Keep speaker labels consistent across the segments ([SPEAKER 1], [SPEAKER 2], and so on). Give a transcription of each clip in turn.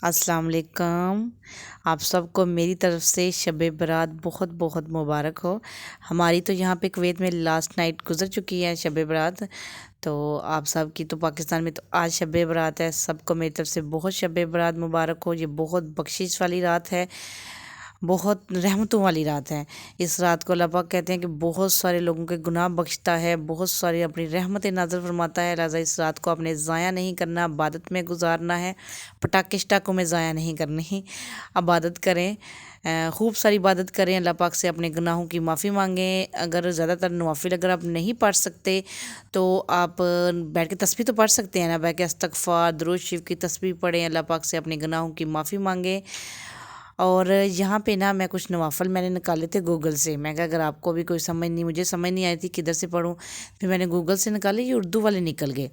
[SPEAKER 1] السلام علیکم۔ آپ سب کو میری طرف سے شب برات بہت بہت مبارک ہو۔ ہماری تو یہاں پہ کویت میں لاسٹ نائٹ گزر چکی ہے شب برات، تو آپ سب کی تو پاکستان میں تو آج شب برات ہے۔ سب کو میری طرف سے بہت شب برات مبارک ہو۔ یہ بہت بخشش والی رات ہے، بہت رحمتوں والی رات ہے۔ اس رات کو اللہ پاک کہتے ہیں کہ بہت سارے لوگوں کے گناہ بخشتا ہے، بہت ساری اپنی رحمت نازل فرماتا ہے، لہٰذا اس رات کو اپنے ضائع نہیں کرنا، عبادت میں گزارنا ہے، پٹاخے شٹاخوں میں ضائع نہیں کرنی، عبادت کریں، خوب ساری عبادت کریں، اللہ پاک سے اپنے گناہوں کی معافی مانگیں۔ اگر زیادہ تر نوافل اگر آپ نہیں پڑھ سکتے تو آپ بیٹھ کے تسبیح تو پڑھ سکتے ہیں نا، بیٹھ کے استغفار درود شریف کی تسبیح پڑھیں، اللہ پاک سے اپنے گناہوں کی معافی مانگیں۔ اور یہاں پہ نا میں کچھ نوافل میں نے نکالے تھے گوگل سے، میں کہا اگر آپ کو بھی کوئی سمجھ نہیں، مجھے سمجھ نہیں آئی تھی کدھر سے پڑھوں، پھر میں نے گوگل سے نکالے، یہ اردو والے نکل گئے۔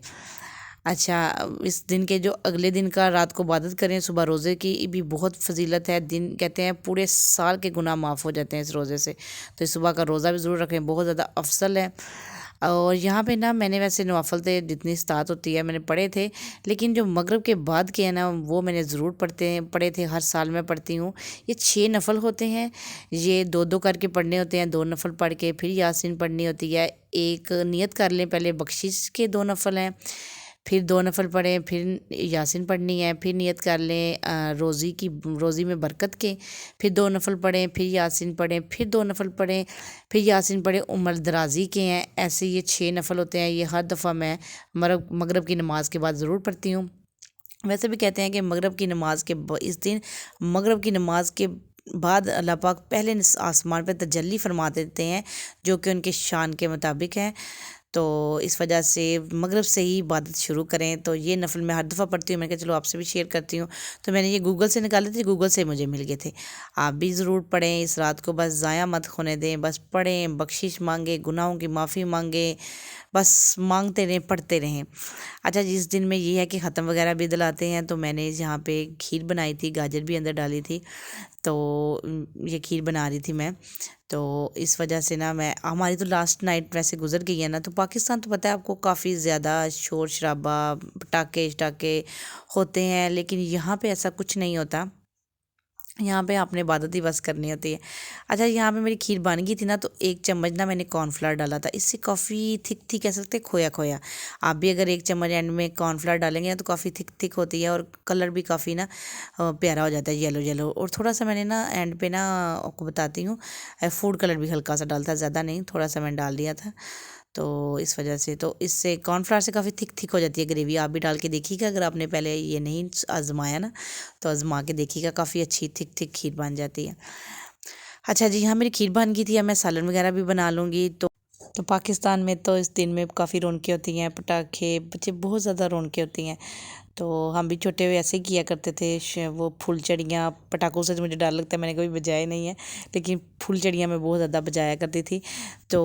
[SPEAKER 1] اچھا، اس دن کے جو اگلے دن کا رات کو عبادت کریں، صبح روزے کی بھی بہت فضیلت ہے۔ دن کہتے ہیں پورے سال کے گناہ معاف ہو جاتے ہیں اس روزے سے، تو اس صبح کا روزہ بھی ضرور رکھیں، بہت زیادہ افضل ہے۔ اور یہاں پہ نا میں نے ویسے نوافل تھے جتنی استطاعت ہوتی ہے میں نے پڑھے تھے، لیکن جو مغرب کے بعد کے ہیں نا وہ میں نے ضرور پڑھے تھے، ہر سال میں پڑھتی ہوں۔ یہ 6 نفل ہوتے ہیں، یہ 2 کر کے پڑھنے ہوتے ہیں، 2 نفل پڑھ کے پھر یاسین پڑھنی ہوتی ہے۔ ایک نیت کر لیں، پہلے بخشش کے 2 نفل ہیں، پھر 2 نفل پڑھیں، پھر یاسین پڑھنی ہے، پھر نیت کر لیں روزی میں برکت کے، پھر 2 نفل پڑھیں، پھر یاسین پڑھیں، پھر 2 نفل پڑھیں، پھر یاسین پڑھیں، عمر درازی کے ہیں۔ ایسے یہ 6 نفل ہوتے ہیں، یہ ہر دفعہ میں مغرب کی نماز کے بعد ضرور پڑھتی ہوں۔ ویسے بھی کہتے ہیں کہ مغرب کی نماز کے اس دن مغرب کی نماز کے بعد اللہ پاک پہلے آسمان پہ تجلی فرما دیتے ہیں، جو کہ ان کے شان کے مطابق ہے، تو اس وجہ سے مغرب سے ہی عبادت شروع کریں۔ تو یہ نفل میں ہر دفعہ پڑھتی ہوں، میں کہا چلو آپ سے بھی شیئر کرتی ہوں، تو میں نے یہ گوگل سے نکالے تھے، گوگل سے مجھے مل گئے تھے۔ آپ بھی ضرور پڑھیں، اس رات کو بس ضائع مت ہونے دیں، بس پڑھیں، بخشش مانگیں، گناہوں کی معافی مانگیں، بس مانگتے رہیں، پڑھتے رہیں۔ اچھا جی، اس دن میں یہ ہے کہ ختم وغیرہ بھی دلاتے ہیں، تو میں نے یہاں پہ کھیر بنائی تھی، گاجر بھی اندر ڈالی تھی، تو یہ کھیر بنا رہی تھی میں، تو اس وجہ سے نا ہماری تو لاسٹ نائٹ ویسے گزر گئی ہے نا، تو پاکستان تو پتہ ہے آپ کو کافی زیادہ شور شرابہ، پٹاخے شٹاخے ہوتے ہیں، لیکن یہاں پہ ایسا کچھ نہیں ہوتا، یہاں پہ آپ نے عبادت ہی بس کرنی ہوتی ہے۔ اچھا، یہاں پہ میری کھیر بن گئی تھی نا، تو 1 چمچ نا میں نے کارن فلاور ڈالا تھا، اس سے کافی تھک تھی، کہہ سکتے کھویا کھویا۔ آپ بھی اگر 1 چمچ اینڈ میں کارن فلاور ڈالیں گے نا تو کافی تھک تھک ہوتی ہے، اور کلر بھی کافی نا پیارا ہو جاتا ہے، یلو یلو۔ اور تھوڑا سا میں نے نا اینڈ پہ نا آپ کو بتاتی ہوں، فوڈ کلر بھی ہلکا سا ڈالتا، زیادہ نہیں، تھوڑا سا میں نے ڈال دیا تھا، تو اس وجہ سے تو اس سے کارن فلاور سے کافی تھک تھک ہو جاتی ہے گریوی۔ آپ بھی ڈال کے دیکھیے گا، اگر آپ نے پہلے یہ نہیں آزمایا نا تو آزما کے دیکھیے گا، کافی اچھی تھک تھک کھیر بن جاتی ہے۔ اچھا جی، ہاں میری کھیر بن گئی تھی، اب میں سالن وغیرہ بھی بنا لوں گی۔ تو پاکستان میں تو اس دن میں کافی رونقیں ہوتی ہیں، پٹاخے، بچے بہت زیادہ رونقیں ہوتی ہیں، تو ہم بھی چھوٹے ہوئے ایسے ہی کیا کرتے تھے، وہ پھول چڑیاں، پٹاخوں سے مجھے ڈر لگتا ہے، میں نے کبھی بجائے نہیں ہے، لیکن پھول چڑیاں میں بہت زیادہ بجایا کرتی تھی۔ تو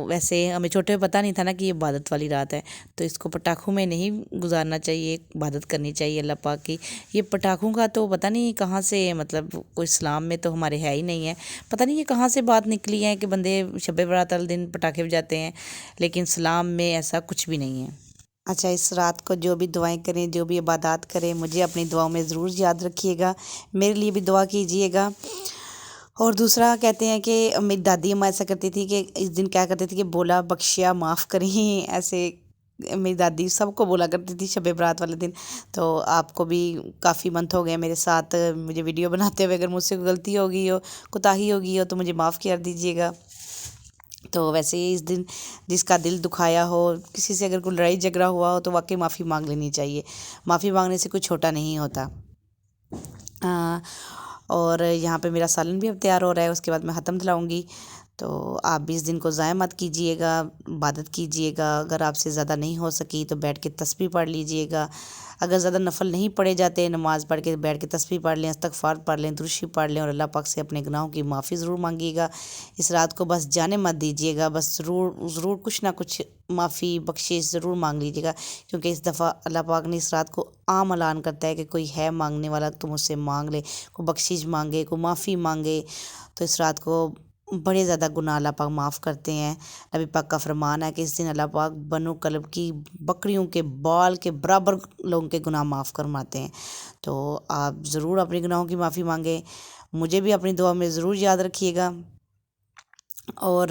[SPEAKER 1] ویسے ہمیں چھوٹے ہوئے پتہ نہیں تھا نا کہ یہ عبادت والی رات ہے، تو اس کو پٹاخوں میں نہیں گزارنا چاہیے، عبادت کرنی چاہیے اللہ پاک کی۔ یہ پٹاخوں کا تو پتہ نہیں کہاں سے، مطلب کوئی اسلام میں تو ہمارے ہے ہی نہیں ہے، پتہ نہیں یہ کہاں سے بات نکلی ہے کہ بندے شب برات والے دن پٹاخے بجاتے ہیں، لیکن اسلام میں ایسا کچھ بھی نہیں ہے۔ اچھا، اس رات کو جو بھی دعائیں کریں، جو بھی عبادات کریں، مجھے اپنی دعاؤں میں ضرور یاد رکھیے گا، میرے لیے بھی دعا کیجیے گا۔ اور دوسرا کہتے ہیں کہ میری دادی اماں ایسا کرتی تھی کہ اس دن کیا کرتی تھی کہ بولا بخشیا معاف کریں، ایسے میری دادی سب کو بولا کرتی تھی شب برات والے دن۔ تو آپ کو بھی کافی منتھ ہو گئے میرے ساتھ مجھے ویڈیو بناتے ہوئے، اگر مجھ سے کوئی غلطی ہوگی ہو، کوتاہی ہوگی ہو تو مجھے معاف کر دیجیے گا۔ تو ویسے ہی اس دن جس کا دل دکھایا ہو، کسی سے اگر کوئی لڑائی جھگڑا ہوا ہو تو واقعی معافی مانگ لینی چاہیے، معافی مانگنے سے کوئی چھوٹا نہیں ہوتا۔ اور یہاں پہ میرا سالن بھی اب تیار ہو رہا ہے، اس کے بعد میں ختم دلاؤں گی، تو آپ بھی اس دن کو ضائع مت کیجیے گا، عبادت کیجیے گا، اگر آپ سے زیادہ نہیں ہو سکی تو بیٹھ کے تسبیح پڑھ لیجیے گا، اگر زیادہ نفل نہیں پڑھے جاتے، نماز پڑھ کے بیٹھ کے تسبیح پڑھ لیں، استغفار پڑھ لیں، درود شریف پڑھ لیں، اور اللہ پاک سے اپنے گناہوں کی معافی ضرور مانگیے گا۔ اس رات کو بس جانے مت دیجیے گا، بس ضرور کچھ نہ کچھ معافی بخشش ضرور مانگ لیجیے گا، کیونکہ اس دفعہ اللہ پاک نے اس رات کو عام اعلان کرتا ہے کہ کوئی ہے مانگنے والا تو مجھ سے مانگ لے، کوئی بخشش مانگے، کوئی معافی مانگے، تو اس رات کو بڑے زیادہ گناہ اللہ پاک معاف کرتے ہیں۔ نبی پاک کا فرمان ہے کہ اس دن اللہ پاک بنو کلب کی بکریوں کے بال کے برابر لوگوں کے گناہ معاف فرماتے ہیں۔ تو آپ ضرور اپنے گناہوں کی معافی مانگیں، مجھے بھی اپنی دعا میں ضرور یاد رکھیے گا، اور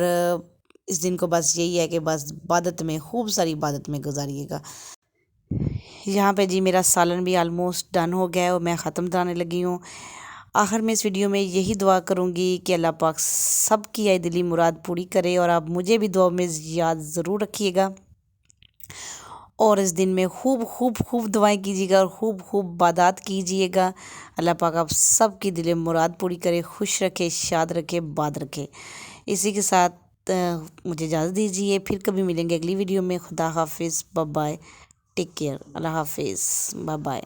[SPEAKER 1] اس دن کو بس یہی ہے کہ بس عبادت میں، خوب ساری عبادت میں گزاریے گا۔ یہاں پہ جی میرا سالن بھی آلموسٹ ڈن ہو گیا ہے اور میں ختم کرانے لگی ہوں۔ آخر میں اس ویڈیو میں یہی دعا کروں گی کہ اللہ پاک سب کی آئی دلی مراد پوری کرے، اور آپ مجھے بھی دعا میں یاد ضرور رکھیے گا، اور اس دن میں خوب خوب خوب دعائیں کیجیے گا اور خوب خوب عبادات کیجیے گا۔ اللہ پاک آپ سب کی دل مراد پوری کرے، خوش رکھے، شاد رکھے، باد رکھے۔ اسی کے ساتھ مجھے اجازت دیجیے، پھر کبھی ملیں گے اگلی ویڈیو میں۔ خدا حافظ، بائے بائے، ٹیک کیئر، اللہ حافظ، بائے بائے۔